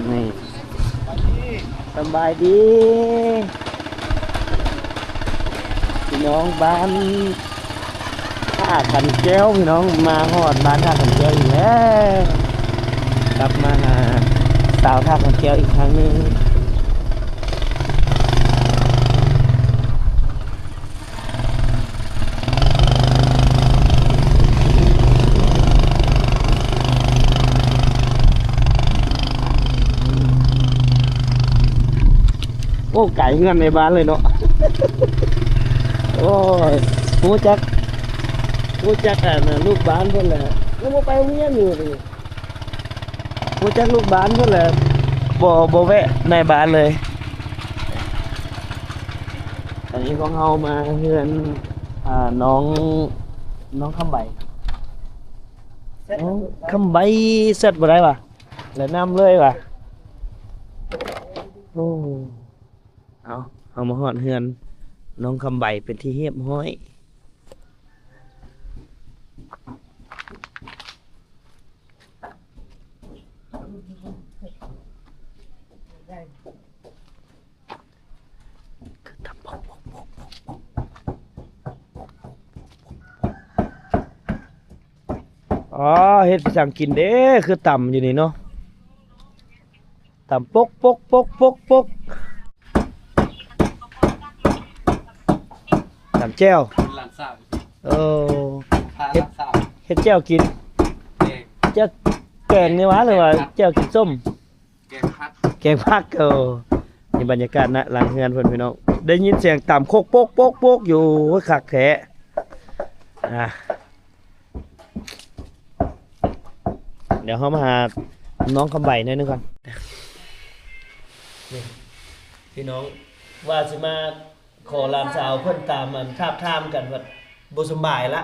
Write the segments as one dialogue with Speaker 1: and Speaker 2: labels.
Speaker 1: นี่สบายดีพี่น้องบ้านท่าขันแก้วพี่น้องมาฮอดบ้านท่าขันแก้วอีกแล้วกลับมาหาสาวท่าขันแก้วอีกครั้งหนึงโอ้ไก่เงินในบ้านเลยเนาะ โอ้ยหูจักลูกบ้านเพิ่นแหละแล้วบ่ไปโรงเรียนอยู่ดิหูจักลูกบ้านเพิ่นแหละบ่แวะในบ้านเลยอันนี้ของเฮามาเฮือนน้องคำใบคำใบเสร็จบ่ได้ว่ะแล้วนำเลยว่ะโอ้เอามาฮอดเฮือนน้องคำใบเป็นที่เรียบร้อยอ๋อเฮ็ดสั่งกินเด้คือต่ำอยู่นี่เนาะต่ำปกต่ำแจ้วเออเฮ็ดแจ้วกินแจ้วแกงนี่วะหรือว่าแจ้วกินส้มแกงผักนี่บรรยากาศนะหลังเฮือนเพิ่นพี่น้องได้ยินเสียงต่ำโคกปกอยู่คักแท้เดี๋ยวเขามาหาน้องคำใบหน่อยนึงก่อนนี่พี่น้องว่าสิมาขอหลานสาวเพิ่นตามมันทาบทามกันว่าบ่สบายละ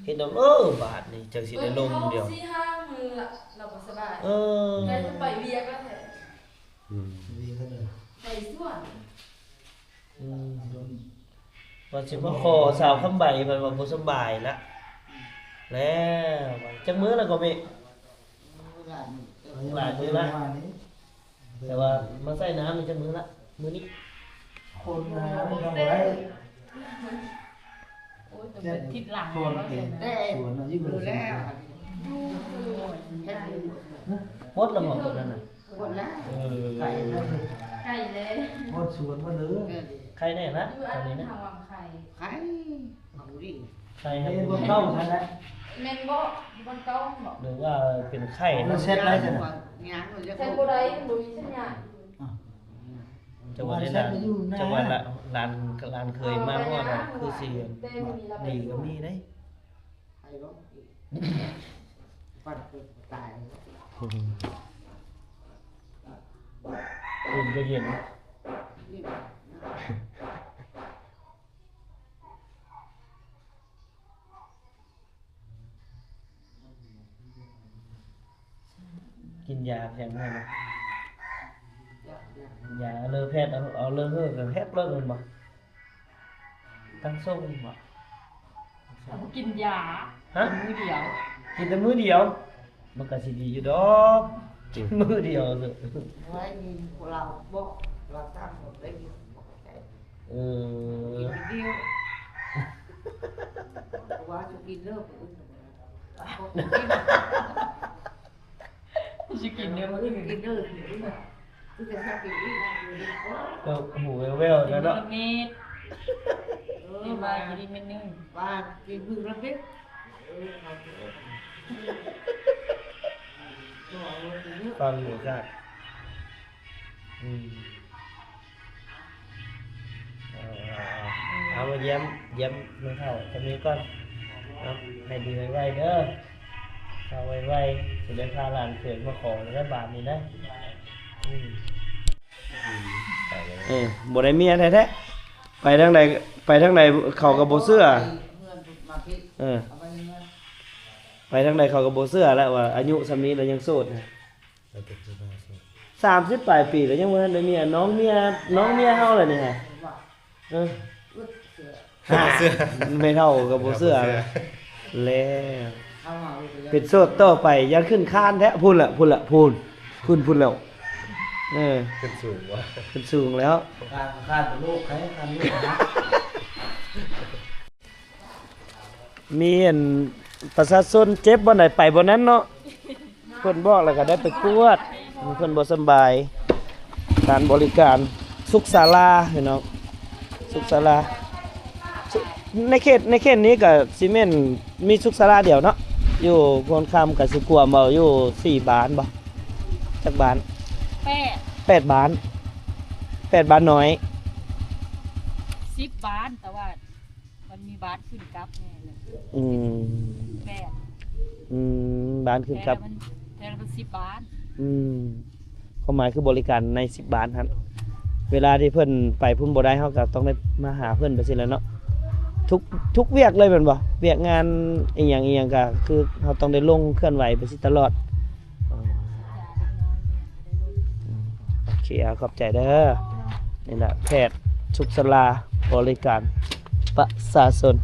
Speaker 1: เฮ็ดน้ำบาดนี่จังสิได้ลมเดียว
Speaker 2: 4-5 มื้อละเราบ่สบายได้จะไปเวียกแล้วแท้
Speaker 3: ดีขึ้นเลย
Speaker 2: ไปสวน
Speaker 1: ว่าสิมาขอสาวคำใบเพิ่นว่าบ่สบายละแล้วจักมื้อแล้วก็มีหลายมื้อละแต่ว่ามาใส่น้ำนี่จักมื้อละมื้อนี้
Speaker 3: คนมาไม่ทำไร
Speaker 2: โอ้ยแต่เป็นทิศหลัง
Speaker 3: คน
Speaker 2: แล้ว
Speaker 3: เก่ง
Speaker 2: นะ
Speaker 3: สวนเรายิ่งดูแล้ว
Speaker 1: หมดแล้วหมดตัวนั้นน่ะ
Speaker 2: หมดแล้ว
Speaker 3: ไก่
Speaker 2: ไก่เลย
Speaker 3: หมดสวนมาเลย
Speaker 1: ใครแน่นะตอนนี้นะ
Speaker 2: ทางวังไข่
Speaker 4: ไข่เอาดิ
Speaker 1: ใครค
Speaker 3: ไอ้
Speaker 1: รับ
Speaker 3: พวกเข้าใช่ไหม
Speaker 2: แม่นบ่บนเก้าบ่
Speaker 1: หรือว่าเป็นไข้
Speaker 3: มั
Speaker 1: นะ
Speaker 3: นเซ็ตไรใช่ไหม
Speaker 4: งานเราจะ
Speaker 2: ใส่บ่ได้บ่มีสัญญาณ
Speaker 1: จังหวัดนี้นะจังหวัดละลานเคยมากว่าน่ะคือสิ
Speaker 2: แต่บ่มีระเบิ
Speaker 1: ดี
Speaker 2: ด
Speaker 1: ก็มีได้
Speaker 4: ไข่รถปัดตาย
Speaker 1: อุ่นก็เย็นกินยาแข็งให้นะยาเลอแพทย์เอาเลอเฮ้อกับแพทย์เลิกมันบ่ตั้งส่งบ่
Speaker 2: กินยา
Speaker 1: ฮะ
Speaker 2: มื้อเดียว
Speaker 1: กินแต่มื้อเดียวมันก็สิดีอยู่ดอกกินมื้อเดียวเถอะ
Speaker 4: ไว้มีเราบอกเราตั้งหมดได้กิน
Speaker 1: เออ
Speaker 4: กินเดียวว่าจะกินเลิกอื่น
Speaker 2: สิกินเด้อมื้อ
Speaker 4: กิ
Speaker 2: อื่
Speaker 4: น
Speaker 2: น
Speaker 4: เลิกคือจะชอบกินอีก
Speaker 1: ก็หูแว่วๆแล้วเนาะ
Speaker 2: เม็ดนี่มากินเม็ดนึง
Speaker 4: ว่ากินมือละเม็ด
Speaker 1: ฟังอยู่จ้ะเอามาเยี่ยมน้องเท่าจะมีก่อนเอาให้ดีไวๆเด้อเข้าไวๆสิได้พาหลานเกิดมาขอได้บาทนี้นะบ่ได้เมียแท้ๆไปทางใดเขาก็บ่เชื่อไปทางใดเขาก็บ่เชื่อแล้วว่าอายุส่ำนี้แล้วยังโสด30ปลายปีแล้วยังบ่ทันได้เมียน้องเมียเฮาเลยนี่ฮะไม่เท่ากับบ่เชื่อแล้ว เป็นโสดต่อไปอย่าขึ้นคานแท้พูนแล้ว
Speaker 5: ขึ้นสูงวะ
Speaker 1: ขึ้นสูงแล้ว
Speaker 3: การเป็นโรคใครการโรคนะ
Speaker 1: มีเห็นประชาชนเจ็บบ่ไหนไปบ่นั้นเนาะเพิ่นบอกแล้วก็ได้ไปกวดเพิ่นบ่สำบายการบริการสุขศาลาพี่น้องสุขศาลาในเขตนี้ก็สิแม่นมีสุขศาลาเดียวเนาะอยู่โพนคำกับสิกวมเอาอยู่4บ้านบ่จักบ้าน 8บ้าน8บ้านน้อย
Speaker 2: 10 บาทแต่ว่ามันมีบาทขึ้นกลับแน่เลย
Speaker 1: อืม
Speaker 2: 8
Speaker 1: บ้านขึ้นครับ
Speaker 2: แต่ละมัน10 บาท
Speaker 1: ความหมายคือบริการใน10 บาทครับเวลาที่เพิ่นไปพุ่นบ่ได้เฮาก็ต้องได้มาหาเพิ่นไปสิแหล้วเนาะทุกเวียกเลยแม่นบ่เวียกงานอีหยังก็คือเฮาต้องได้ลงเคลื่อนไหวไปสิตลอดโอเคเอาขอบใจเด้อนี่ล่ะแพทย์สุขศาลาบริการประชาชน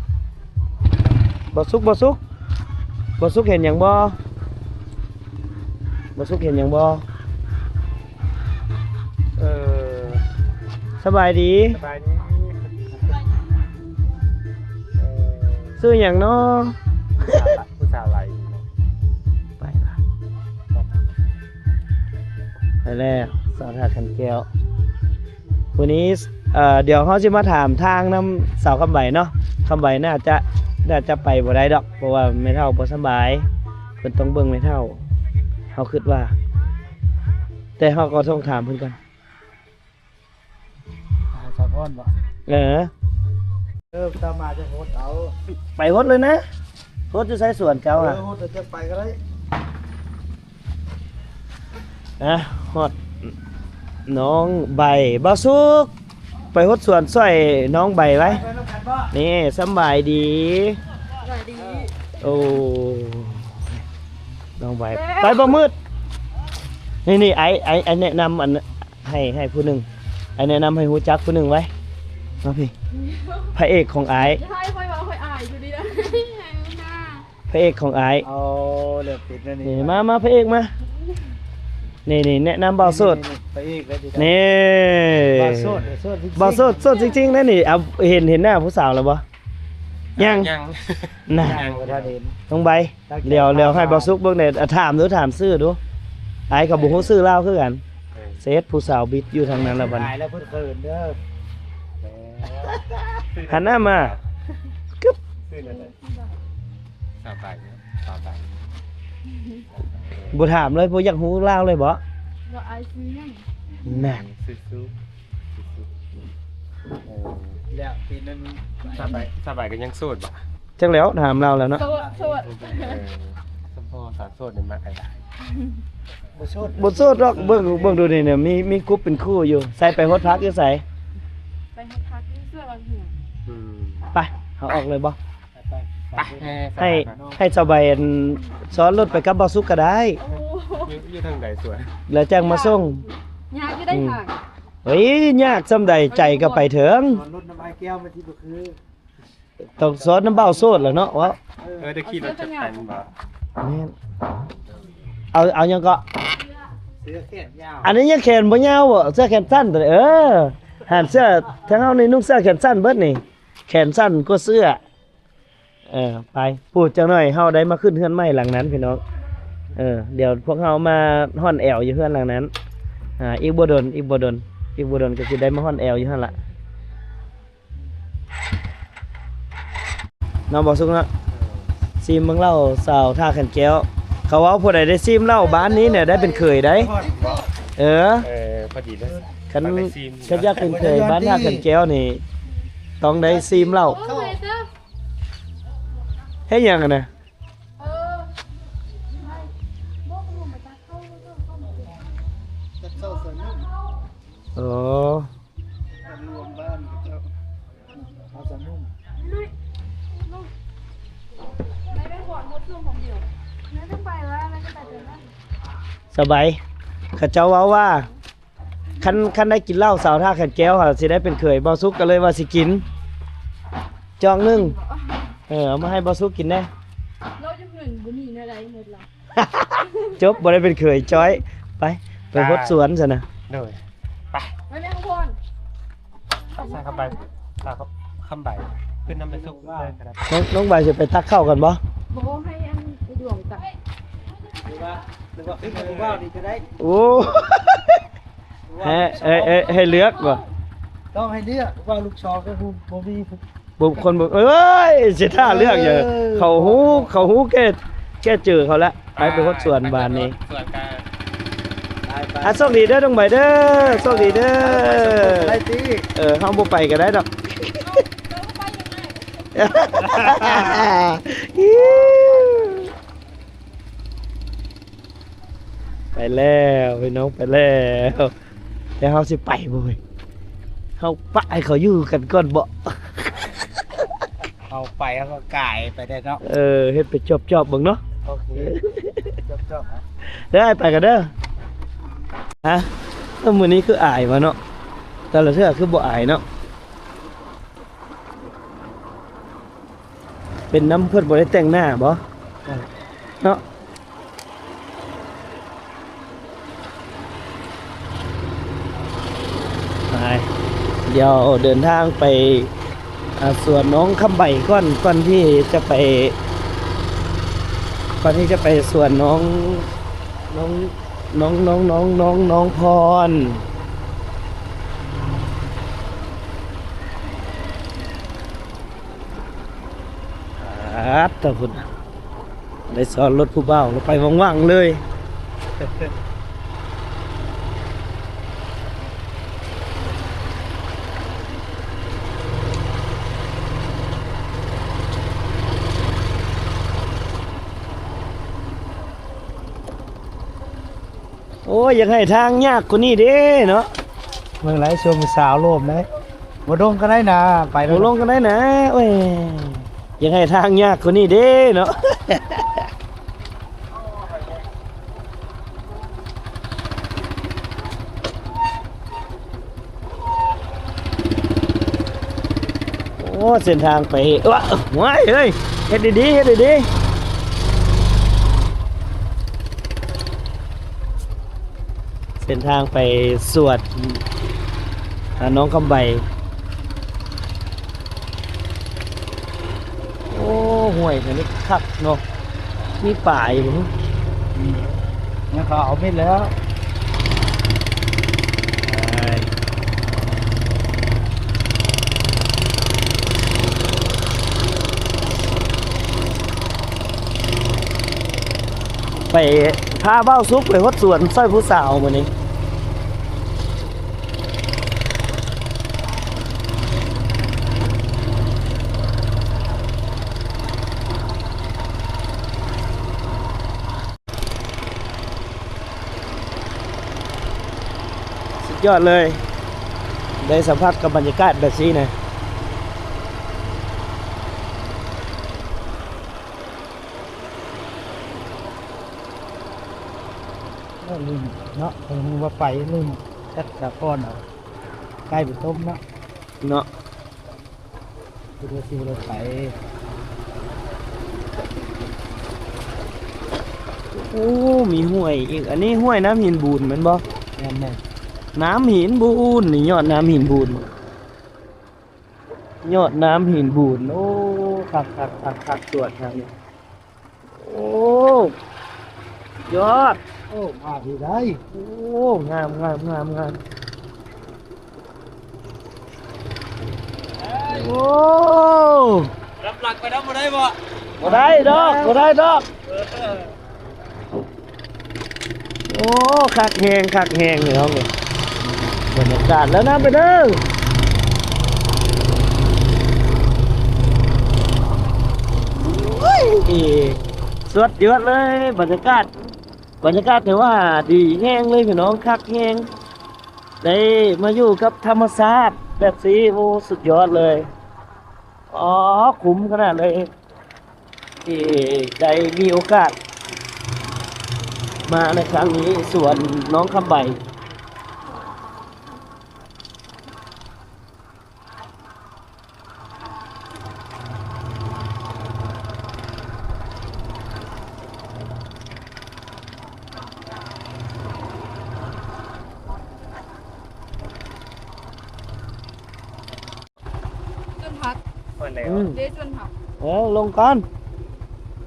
Speaker 1: บ่สุกเห็นหยังบ่สุกเห็นหยังบ่สบายดี
Speaker 5: สบายดี
Speaker 1: ซื้อหยังเนาะ
Speaker 5: ผู้สาวไหล
Speaker 1: ไปละไปแล้วสาวท่าคันแก้ววันนี้เดี๋ยวเขาจะมาถามทางน้ำสาวคำใบเนาะคำใบน่าจะไปบ่ได้ดอกเพราะว่าไม่เท่าบ่สบายเพิ่นต้องเบิ่งไม่เท่าเขาคิดว่า แต่เขาก็ต้องถามเพิ่นก่อน
Speaker 3: สะพอนบ่ ตามมาจะโหดเอา
Speaker 1: ไปฮดเลยนะฮดจะใช้สวนเจ้าอ่ะ
Speaker 3: โหดจะไปก็ได้
Speaker 1: ฮดน้องใบบ่สุกไปฮดสวนซอยน้องใบไว้
Speaker 3: ไปน้ำกันบ่
Speaker 1: นี่สำบายดี
Speaker 2: สวัสดี
Speaker 1: โอ้น้องใบไปบ่มืดนี่ไอ้แนะนำอันให้ผู้หนึ่งไอ้แนะนำให้ฮู้จักผู้หนึ่งไว้มาพี่พระเอกของไอ้
Speaker 2: ใช่ค่อยว่าค่อยอายอยู่ดีนะ
Speaker 1: พระเอกของไอ้
Speaker 3: เอาเดี๋ยวปิดแล้วนี่
Speaker 1: นี่มาพระเอกมานี่แนะนำบ่าวโสด
Speaker 3: ไปอีกแล้วดิ
Speaker 1: นี่
Speaker 3: บ่าวโสด
Speaker 1: บ่าวโสดจริงๆนะนี่เอาเห็นหน้าผู้สาวแล้วบ่ยัง
Speaker 5: ยัง
Speaker 1: น่ะ
Speaker 3: บ่ทันเห็น
Speaker 1: น้องใบเดี๋ยวให้บ่าวสุกเบิ่งได้ถามชื่อดูไอ้กับบ่ฮู้ชื่อลาวคือกันเซตผู้สาวบิดอยู่ทางนั้นแล้วบัด
Speaker 3: ตายแล้วเพิ่นเขินเด้อ
Speaker 1: หันหน้ามา
Speaker 5: ชื่ออะไรสาวใบสาวใบ
Speaker 1: บ่ถามเลยบ่อยากฮู้ลาวเลยบ่
Speaker 2: เราอายซื้อยัง
Speaker 1: น่ะ
Speaker 5: ซื้อ
Speaker 3: แล้วปีนั้น
Speaker 5: สาวใบก็ยังโสดบ่
Speaker 1: จังแล้วถามเราแล้วเนาะ
Speaker 2: โสด
Speaker 5: สมพอสาวโสดเนี่ยมากไกล
Speaker 3: บ่โสด
Speaker 1: บ่โสดหรอกเบิ่งดูนี่เนี่ยมีกรุ๊ปเป็นคู่อยู่ใส่ไปฮดพักอยู่ไส
Speaker 2: ไปให้พักที่เสื้อวันหัว
Speaker 1: ไปเอาออกเลยบ่
Speaker 3: ไป
Speaker 1: ให้สบายอันซ้อนรถไปกับบ่าวสุกก็ได้
Speaker 2: โอ้
Speaker 5: อยู่ทางใดสวย
Speaker 1: แล้วจังมาส่ง
Speaker 2: ยากจะได้ทาง
Speaker 1: เฮ้ยยากซำใดใจก็ไปถึง
Speaker 3: รถน้ำไอ้แก้วมาที่บ่คือ
Speaker 1: ต้องซ้อนน้ำเบ้าโสดแหล้วเนาะว่า
Speaker 5: ได้ขี่รถจักรยานบ่
Speaker 1: แม่นเอายังก็
Speaker 3: เสื้อแขนยาว
Speaker 1: อันนี้ยังแขนบ่ยาวบ่เสื้อแขนสั้นตัวนี้หันเสื้อทั้งเฮานี่นุ่งเสื้อแขนสั้นเบิดนี่แขนสั้นก็เสื้อไปพูดจังหน่อยเฮาได้มาขึ้นเฮือนใหม่หลังนั้นพี่น้องเดี๋ยวพวกเฮามาฮ้อนแอวอยู่เฮือนหลังนั้นอีกบ่ดนก็สิได้มาฮ้อนแอวอยู่หั่นล่ะน้องบ่สุกเนาะซีมเบิ่งเล่าสาวท่าขันแก้วเขาเว้าผู้ใดได้ซีมเหล้าบ้านนี้เนี่ยได้เป็นเคยได้
Speaker 5: พอดีเลย
Speaker 1: คันอยากเป็นเคยบ้านท่าขันแก้วนี่ต้องได้ซีมเหล้า
Speaker 2: โอ้ยเจ้า
Speaker 1: เฮ็ดหยังกันน่ะ
Speaker 3: จะเศร้าสนุก
Speaker 1: อ๋อ
Speaker 3: รวมบ้านเจ้าเอาสนุก
Speaker 2: ไม่ได้หอดมดลงของเดียวนั่นจะไปแล้วนั่นจะไปเจอนั่น
Speaker 1: สบายเขาเจ้าเว้าว่าคันได้กินเหล้าสาวท่าขันแก้วสิได้เป็นเคยบ่สุกก็เลยว่าสิกินจองหนึงเอามาให้บ่สุกกินแน่
Speaker 2: เราจะหนึ่งบุมีอะไรหมดละ
Speaker 1: จบบ่ได้เป็นเคยจ้อยไปฮดสวนซะนะ
Speaker 5: โดยไป
Speaker 2: ไม่ได้ข้างบน
Speaker 5: ใส่เข้าไปใส่เข้าคำใบขึ้นน้ำไปสุกเลยก็ได้
Speaker 1: น้องใบจะไปตักข้าวกันบ่
Speaker 2: บอกว่าให้อันไปดวงตัก
Speaker 3: หรือว่าขึ้นมาดูว่าดีจะได้
Speaker 1: โอ้ให้เลือกบ่
Speaker 3: ต้องให้เลือกว่าลูกชอก็คือบ่มี
Speaker 1: บุคคลบอกเอ้ยสิท่าเลือกอย่าเขาหูแกเจอเขาแล้วไปฮดสวนบานนี้
Speaker 5: ส่วนการ
Speaker 1: อ่ะโชคดีเด้อน้องใบเด้อโชคดีเด้อ
Speaker 3: ได้ตี
Speaker 1: เฮาบ่ไปก็ได้ดอก
Speaker 2: เราก็ไปยังไง
Speaker 1: ไปแล้วพี่น้องไปแล้วแล้วเฮาสิไปบ่เว้ยเฮาไปเขาอยู่กันก่อนบ่
Speaker 3: เอาไปแล้วก็ก่ายไปได้เนาะ
Speaker 1: เฮ็ดไปจอบๆเบิ่งเนาะ
Speaker 3: โอเคจบๆนะ
Speaker 1: เด้อไปกันเด้อฮะมื้อนี้คืออายว่ะเนาะแต่ละเทื่อคือบ่อายเนาะเป็นน้ำเพิ่นบ่ได้แต่งหน้าบ่เนาะไปเดี๋ยวเดินทางไปสวนน้องคำใบก่อนที่จะไปสวนน้องพรแต่คุณได้สอนรถผู้เบาเราไปว่างๆเลยโอ้ยยังให้ทางยากกว่านี้เด้เนาะ
Speaker 3: เมืองไรชมสาวโลมได้บ่ดงก็ได้นะไป
Speaker 1: ไปลงกันได้นะโอ้ยยังให้ทางยากกว่านี้เด้เนาะ โอ้เส้นทางไปว้าว้ายเฮ้ยเฮ็ดดีๆเฮ็ดดีๆเส้นทางไปสวดน้องคำใบโอ้ห่วยอันนี้คักเนาะมีป่าอยู่
Speaker 3: เนี่ยเขาเอาไม่แล้ว
Speaker 1: ไปพาเบ้าซุกไปฮดสวนสร้อยผู้สาวมื้อนี้ สุดยอดเลย ได้สัมผัสกับบรรยากาศแบบนี้นะ
Speaker 3: ลืมเนาะผมว่าไปลืมชัดจากก้อนเอาใกล้ไปต้มเนาะ
Speaker 1: เนาะ
Speaker 3: คือว่าสิเราไป
Speaker 1: โอ้ มีห้วยอีก อันนี้ห้วยน้ำหินบูนแมันบ่
Speaker 3: แน่นแน่
Speaker 1: น้ำหินบูนนี่ยอดน้ำหินบูนยอดน้ำหินบูนโอ้คักตรวจครับนี่โอ้ยอด
Speaker 3: โอ้มาที่ได้
Speaker 1: โอ้งามโอ้
Speaker 5: รับหลักไปแล้วบ่ได้บ่
Speaker 1: บ่ได้ดอกโอ้คักแหงเลยน้องนี่บรรยากาศแล้วนะไปเด้อสวดยอดเลยบรรยากาศถือว่าดีแห้งเลยพี่น้องคักแห้งได้มาอยู่กับธรรมชาติแบบสีโอ้สุดยอดเลยอ๋อคุ้มขนาดเลยที่ได้มีโอกาสมาในครั้งนี้สวนน้องคำใบ
Speaker 5: มันแล้ว
Speaker 2: เดี๋ยวชวนผัก
Speaker 1: ลงก่อน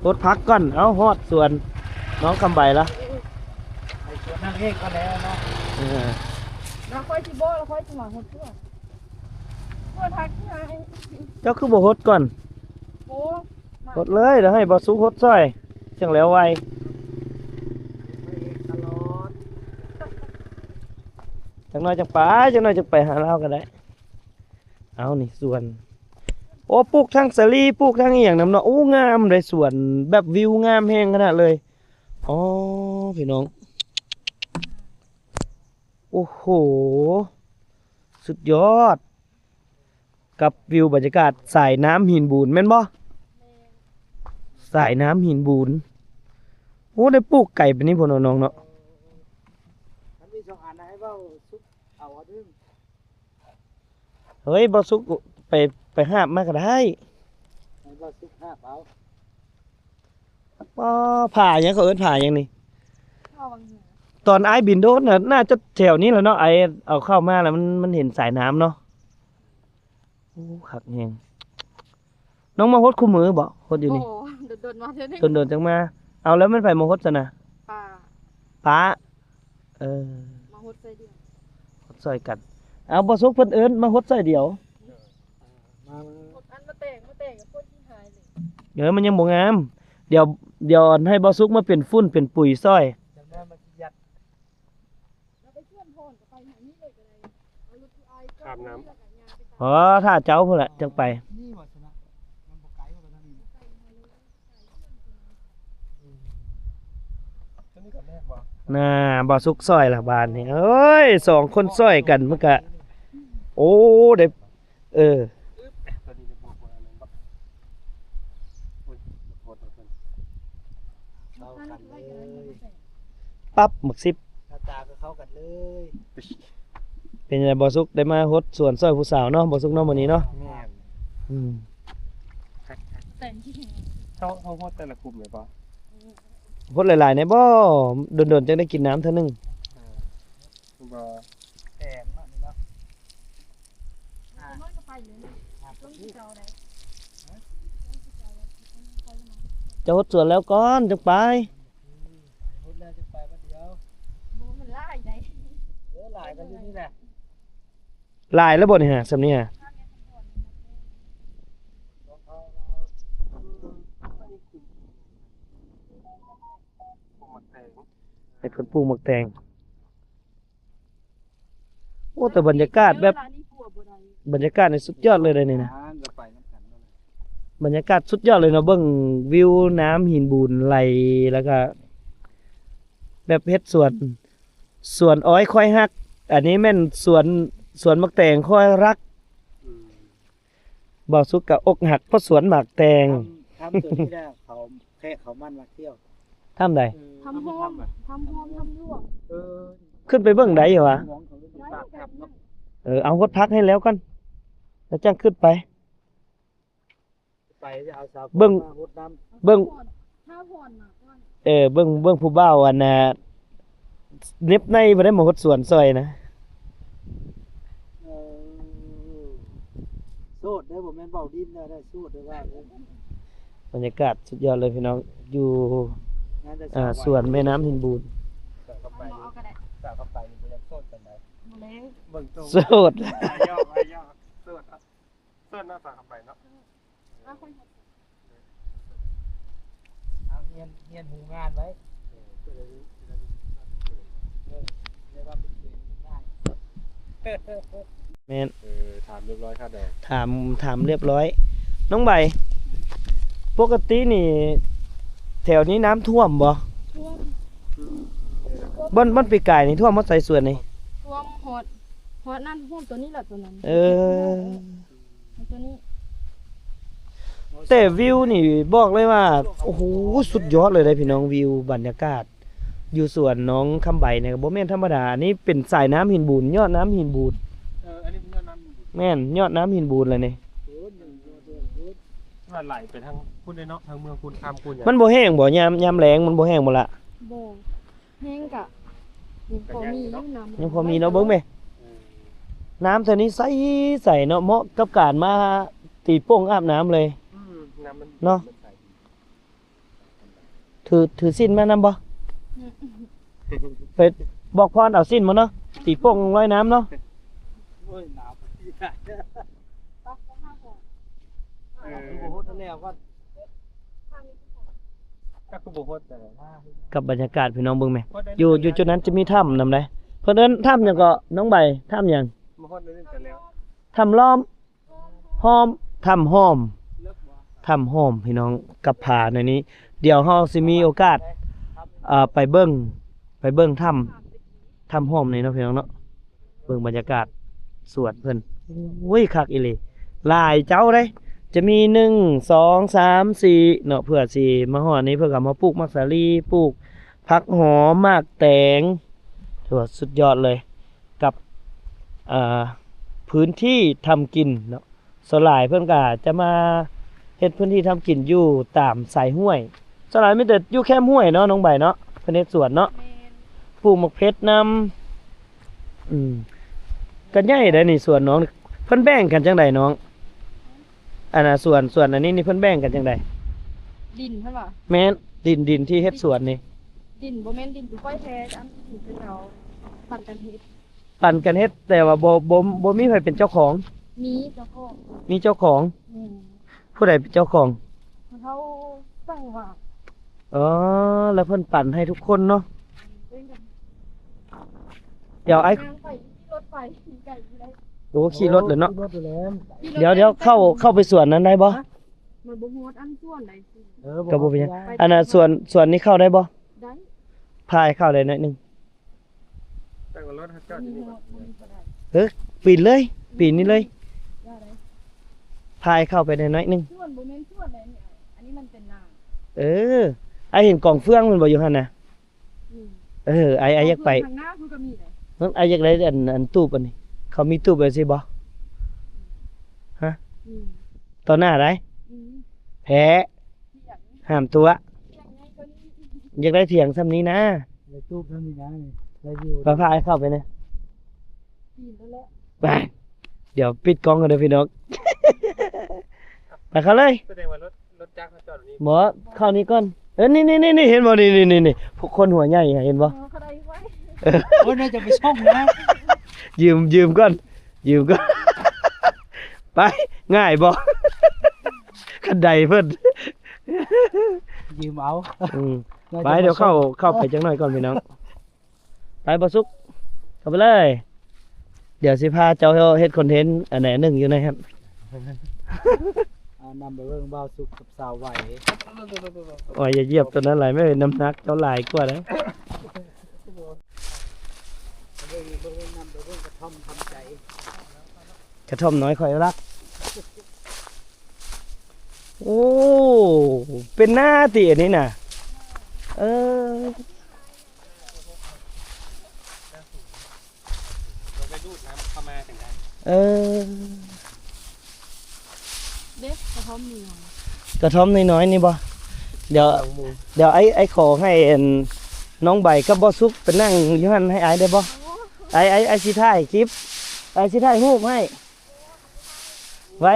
Speaker 1: รถพักก่อนเอาฮอดส่วนน้องคำใบละ
Speaker 3: ไอ้ตัวนั่งเองก็แล้วเนาะ
Speaker 2: เราค่อยจิโบเราค่อยจิหมอนหดเพื่อนเพื่อนทักที่ไหน
Speaker 1: เจ้าคือบ่ฮดก่อน
Speaker 2: โอ้
Speaker 1: ฮดเลยเดี๋ยวให้บ่สุกฮดซอยจังแล้วไว
Speaker 3: ตลอด
Speaker 1: จังน้อยจังไปหาเราก็ได้เอานี่ส่วนโอ้ปลูกทั้งสาลีปลูกทั้งอีหยังนำเนาะโอ้งามเลยสวนแบบวิวงามแฮงขนาดเลยอ๋อพี่น้องโอ้โหสุดยอดกับวิวบรรยากาศสายน้ำหินบูนแม่นบ่สายน้ำหินบูนโอ้ได้ปลูกไก่เป็นนี่พ่อน้องๆเนาะ
Speaker 3: มันมี2อันนะให้เว้าซุกเอาดึง
Speaker 1: เฮ้ยบ่สุกไปหาบมาก็ได้
Speaker 3: ให้เว้าซุก5เอา
Speaker 1: ป้อผ่าหยังเขาเอิ้นผ่าหยังนี่
Speaker 2: เข้าบางเหนือ
Speaker 1: ตอนไอ้บินโดนน่ะน่าจะแถวนี้แหล้วเนาะไอ้เอาเข้ามาแล้วมันเห็นสายน้ำเนาะโอ้คักแฮงน้องมาฮดคู่มือบ่ฮดอยู่
Speaker 2: โอ้
Speaker 1: นี่
Speaker 2: โหโดนมาเท่านี้
Speaker 1: โดนจังมาเอาแล้วมันไปมาฮดซะนะ
Speaker 2: ป่า
Speaker 1: ป้า
Speaker 2: มาหดใส่เดียว
Speaker 1: ฮดซอยกันเอาบ่สุกเพิ่นเอิ้นมาฮดซอยเดียว
Speaker 3: มา
Speaker 2: หดอันมาแต่งกับคนที่หายเลย
Speaker 1: เดี๋ยวมันยังบ่งามเดี๋ยวให้บ่สุกมาเป็นฝุ่นเป็นปุ๋ยซอย
Speaker 3: จำได้มันยัด
Speaker 2: เราไปเชื่อมพรกับไปหานี่เลยก็ได้เอาลูกที่ไอ้ก็
Speaker 5: อาบน้
Speaker 1: อ๋อถ้าเจ้าพุ่นล่ะจังไป
Speaker 3: นี่ว่าชนะมันบ่ไกลกว่านั้นนี่
Speaker 5: ตัวนี้กับแม่บ่
Speaker 1: น่าบ่สุกซอยล่ะบานนี่เอ้ยสองคนซอยกันมันก็โอ้ได้
Speaker 5: ตัวนี้จะบอกว่าอะไรบ่โอ้ยโคตรเพิ่น
Speaker 3: เข้ากันเลย
Speaker 1: ปั๊บหมึกซิบ
Speaker 3: หน้าตาก็เข้ากันเลย
Speaker 1: เป็นไงบ่สุกได้มาฮดสวนซอยผู้สาวเนาะบ่สุกเนาะมื้อนี้เนาะ
Speaker 5: แม่น
Speaker 1: อืม
Speaker 2: แต่งที่
Speaker 5: เขาฮอดแต่ละกลุ่มเลยบ่
Speaker 1: ฮดหลายๆในบ่โดนๆจังได้กินน้ำเท่านึง
Speaker 5: บ่
Speaker 3: แพงเนาะนี่เนาะ
Speaker 2: น้อยก็ไปเลยนะต้องที่เจ้าได้
Speaker 1: จะฮดสวนแล้วก่อนจังไป
Speaker 3: พูดแล้วจะไปวันเดียว
Speaker 2: บูมันไล่ได้
Speaker 3: หลายกันอยู่นี่แหละ
Speaker 1: หลายแล้วบ่นี่ฮะสำนี้ฮะ ให้เพิ่นปลูกหมกแตงโอ้แต่บรรยากาศแบบบรรยากาศนี่สุดยอดเลยนี่นะ
Speaker 3: จะไปน้ำกันนั่นแหละ
Speaker 1: บรรยากาศสุดยอดเลยเนาะเบิ่งวิวน้ำหินบูนไหลแล้วก็แบบเฮ็ดสวนอ้อยค่อยฮัก อันนี้แม่นสวนหมากแตงค่อยรักบ่สุกกะอกหักเพราะสวนหมากแตง
Speaker 3: ทำตัวนี้ได้เขาแค่เขามันมาเที่ยว
Speaker 1: ทำได้
Speaker 2: ทำโฮมทำลวก
Speaker 1: ขึ้นไปเบิ่งได้เหรอวะ
Speaker 3: มองเขาเลย
Speaker 2: ได้แบบนั้น
Speaker 1: เอาฮดพักให้แล้วกันแล้วจังขึ้นไป
Speaker 3: ไปจะเอาสาว
Speaker 1: เบิ่ง
Speaker 3: มาหดน้
Speaker 1: เบิ่ง
Speaker 2: ถ้าผ่อนมาก่อน
Speaker 1: เบิ่งผู้บ่าวอันน่ะเน็บในบ่ได้มาฮดสวนซอยนะ
Speaker 3: ำโซดได้ผมแม่นเบาดินได้โซดได้ว่าเลย
Speaker 1: บรรยากาศสุดยอดเลยพี่น้องอยู่
Speaker 3: งานแต่
Speaker 1: สวนแม่น้ำหินบูน
Speaker 5: เข้าไป
Speaker 2: เอากระดาษ
Speaker 5: สาวเข้าไปมันยังโซดกันได้
Speaker 2: มาเลย
Speaker 5: เบิ่งตรง
Speaker 1: โสด
Speaker 5: ย่อโซดหน้าสาวเข้าไปเนาะ
Speaker 2: เอาคน
Speaker 3: เอาเฮียนหูงานไว้เรียกว่าเป็นเสียงง่าย
Speaker 1: แม่น
Speaker 5: ถามเรียบร้อยครับเดี๋ยว
Speaker 1: ถามเรียบร้อย น้องใบ ปกตินี่ แถวนี้น้ำท่วมบ่
Speaker 2: ท่วม
Speaker 1: บ่อนปีกายนี่ท่วมมาใส่สวนนี่
Speaker 2: ท่วมหดนั่นท่วมตัวนี้แหละตัวนั้น ตัวนี้
Speaker 1: แต่วิวนี่บอกเลยว่า โอ้โห สุดยอดเลยพี่น้องวิวบรรยากาศ อยู่สวนน้องคำใบเนี่ยก็บ่แม่นธรรมดาอันนี้เป็นสายน้ำหินบูนยอดน้ำหินบูน
Speaker 5: อันนี้เป็นยอดน้ำบุญ
Speaker 1: แม่นยอดน้ำหินบูนเลยนี่
Speaker 5: ว่าไหลไปทางคุณเลยเนาะทางเมืองคุณคำคุณ
Speaker 1: มันบ่แห้งบ่ยามแล้งมันบ่แห้งบ่ละ
Speaker 2: โบแห้งกะยังพอมีอยู่น้ำ
Speaker 1: ยังพอมีเนาะเบิ่งแม่น้ำเท่านี้ใสเนาะเหมาะกับการมา ตีโป้งอาบน้ำเลย
Speaker 5: น้ำมัน
Speaker 1: เนาะ
Speaker 5: มัใส
Speaker 1: ถือสิ้นมานำบ่ไปบอกพรเอาสิ้นมาเนาะตีโป้งลอยน้ำเนาะ
Speaker 3: โอ้ยหนาวพี่ได้
Speaker 2: ปักต้องห้าก่อน
Speaker 5: เอ
Speaker 3: โอ้
Speaker 5: อ
Speaker 3: โหนั่นแล้วก็
Speaker 2: ข้างนี้ก็พอ
Speaker 5: ก็คือบ่โคตรแต่ว่า
Speaker 1: กับบรรยากาศพี่น้องเบิ่งไหมอยู่จุดนั้นจะมีถ้ำนำได้เพิ่นเอิ้นถ้ำหยังก็น้องใบถ้ำหยัง
Speaker 5: บ่โคตรนั่นแต่แล้ว
Speaker 1: ถ้ำล้อมห้อมถ้ำห้อมถ้ำห้อมพี่น้องกับผาในนี้ เดี๋ยวเฮาสิมีโอกาสไปเบิ่งถ้ำห้อมนี่เนาะพี่น้องเนาะเบิ่งบรรยากาศสวนเพิ่นอุ้ยคักอีหลีหลายเจ้าเด้จะมี1 2 3 4เนาะเพื่อสิมาฮอดนี้เพื่อก็มาปลูกมักสาลีปลูกผักหอมมากแตงถือว่าสุดยอดเลยกับพื้นที่ทำกินเนาะสลายเพิ่นก็จะมาเฮ็ดพื้นที่ทำกินอยู่ตามสายห้วยสลายมีแต่อยู่แค่ห้วยเนาะน้องใบเนาะเพิ่นเฮ็ดสวนเนาะ
Speaker 2: แมน
Speaker 1: ปลูกมะเพชรนำกันใหญ่ได้นี่สวนน้องเพิ่นแบ่งกันจังไดน้องอันน่ะส่วนอันนี้นี่เพิ่นแบ่งกันจังได
Speaker 2: ดินใช่ป่ะ
Speaker 1: แม่นดินที่เฮ็ดสวนนี่
Speaker 2: ดินบ่แม่นดินคือก้อยแท้อันนี้เป็นเราปั่นกันเฮ็ด
Speaker 1: ปั่นกันเฮ็ดแต่ว่าบ่มีใครเป็นเจ้าของ
Speaker 2: มีเจ้าของ
Speaker 1: มีเจ้าของ
Speaker 2: อืม
Speaker 1: ผู้ใดเป็นเจ้าของ
Speaker 2: เขาสั่งว่า
Speaker 1: อ๋อแล้วเพิ่นปั่นให้ทุกคนเนาะ
Speaker 2: เล่นกัน
Speaker 1: เดี๋ยวไอ้
Speaker 2: นางไปที่รถไฟขี่ไก่ที่ได้
Speaker 1: โอ้ขี่รถเลยเนาะ
Speaker 3: รถอยู่แล้ว
Speaker 1: เดี๋ยวเข้าไปสวนนั้นได้บ่
Speaker 2: มันบ่ฮู้อันส่วนใดสิ
Speaker 1: ก็บ่เป็นหยังอันน่ะสวนนี้เข้าได้บ่
Speaker 2: ได้
Speaker 1: พายเข้าได้หน่อยหนึง
Speaker 5: ตั้งรถให้จอดอ
Speaker 2: มี
Speaker 5: ยู่นี่
Speaker 2: ฮู้
Speaker 5: ก่อน
Speaker 2: มีก็ได้
Speaker 1: ปีนเลยปีนนี่เลย
Speaker 2: ได้ได้
Speaker 1: พายเข้าไปได้หน่อยหนึง
Speaker 2: ส่วนบ่แม่นส่วนใดเนี่ยอันนี้มันเป็นนา
Speaker 1: เออไอเห็นกล่องเฟืองมันบ่อยู่หั่นน่ะ
Speaker 2: อืม
Speaker 1: ไออยากไป
Speaker 2: ทางหน้ามันก็มีได้
Speaker 1: นั่นไออยากได้อันตู้ปอันนี้เขามีตู้แบบสิบ่
Speaker 2: อืม
Speaker 1: ตอนหน้าได้
Speaker 2: อืม
Speaker 1: แพ้
Speaker 2: ที่อย่างนี้
Speaker 1: ห้ามตัว
Speaker 2: อย่างไงก็นี่
Speaker 1: อยากได้เถียงซ้ำนี้นะ
Speaker 3: ในตู้นั่นมีนะนี่ในวิว
Speaker 1: พาไอเข้าไปนะ
Speaker 2: ปีนแล้วแหละ
Speaker 1: ไปเดี๋ยวปิดกล้องกันเด้อพี่น้อง ไปเข้าเลย
Speaker 5: แสดงว่ารถจักรเขาจอดอยู่นี่
Speaker 1: หมอเข้านี้ก่อนนี่เห็นบ่นี่พวกคนหัวใหญ่อะเห็นบ่
Speaker 2: เขาได้ไว้
Speaker 3: โอ้ยน่าจะไปช่องนะ
Speaker 1: ยืมก่อนไปง่ายบ่ คันใดเพิ่น
Speaker 3: ยืมเอา
Speaker 1: อืมไปเดี๋ยวเข้าไปจังหน่อยก่อนพี่น้อง ไปบ่สุกเข้าไปเลย เดี๋ยวสิพาเจ้าเฮ็ดคอนเทนต์อันไหนหนึ่งอยู่นะครับ
Speaker 3: นำไปเบิ่งบ่าวสุกกับสาวไหว
Speaker 1: โอ้ยอย่าเหยียบตัวนั้นหลายไม่เป็นน้ำหนักเจ้าหลายกว่านะ
Speaker 3: เบิ่งนำไปเบิ่งกระท่อมทำใจ
Speaker 1: กระท่อมน้อยคอยรัก โอ้เป็นหน้าติอันนี้น่ะ เออ
Speaker 5: เราไปดูดน้ำเข้ามาถึงได้
Speaker 1: เออ
Speaker 2: เด็กกระท่อมเหนียว
Speaker 1: กระท่อมน้อยๆนี่บ่เดี๋ยวไอ้ขอให้น้องใบกับบอสุกไปนั่งอยู่หั่นให้ไอ้ได้บ่ไอ้สิถ่ายคลิปไอ้สิถ่ายรูปให้ไว้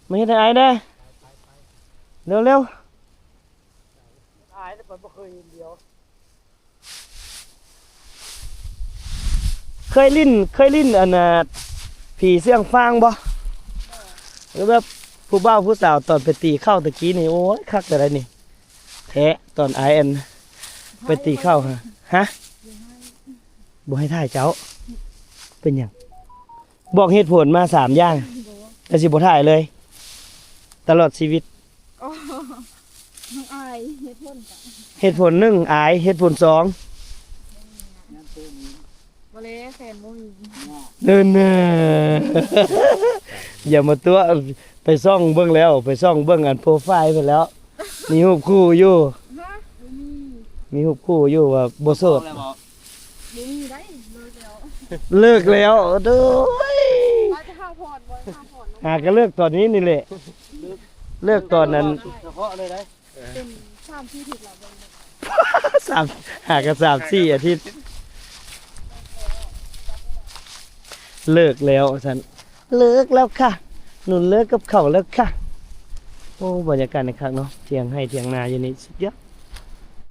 Speaker 1: มาเฮ็ดให้ไอ้เด้อเร็ว
Speaker 3: อายแต่บ่เคยเห็นเดียว
Speaker 1: ๆเคยลิ้นอันน่ะผีเสียงฟางบ่หรือแบบผู้บ่าวผู้สาวตอนไปตีเข้าตะกี้นี่โอ้ยคักแต่ไรนี่แท้ตอนไอแอนไปตีเข้าฮะบ่ให้ถ่ายเจ้าเป็นหยังบอกเหตุผลมา3อย่างแต่สิบ่ถ่ายเลย ตลอดชีวิต
Speaker 2: อ๋อน้องอายเฮ็ดพ่นจ้ะ
Speaker 1: เหตุผล1อายเหตุผล2
Speaker 3: งานตู้นี้
Speaker 2: บ่เลยแฟนบ่มี
Speaker 1: เดินเน่ อย่ามาตัวไปซ่องเบิ่งแล้วไปซ่องเบิ่งอันโปรไฟล์ไปแล้ว มีรูปคู่อยู่
Speaker 2: ฮะบ่มี
Speaker 1: มีรูปคู่อยู่ว่าบ่โสด
Speaker 2: บ่มีได้เลยแล้ว
Speaker 1: เลิกแล้วโด้ย
Speaker 2: อาจจะหาพอดบ่หาพอดน้อง
Speaker 1: หาก็เลิกตอนนี้นี่แหละเลิกตอนนั้น
Speaker 3: เฉพาะเลยได้
Speaker 2: เป็น3ที่ถึกแล้วเบิ่ง
Speaker 1: หากัน3-4 อาทิตย์เลิกแล้วฉันเลิกแล้วค่ะ หนุนเลิกกับเขาแล้วค่ะโอ้บรรยากาศในครั้งเนาะเที่ยงให้เที่ยงนาอยู่นี่สุดยอด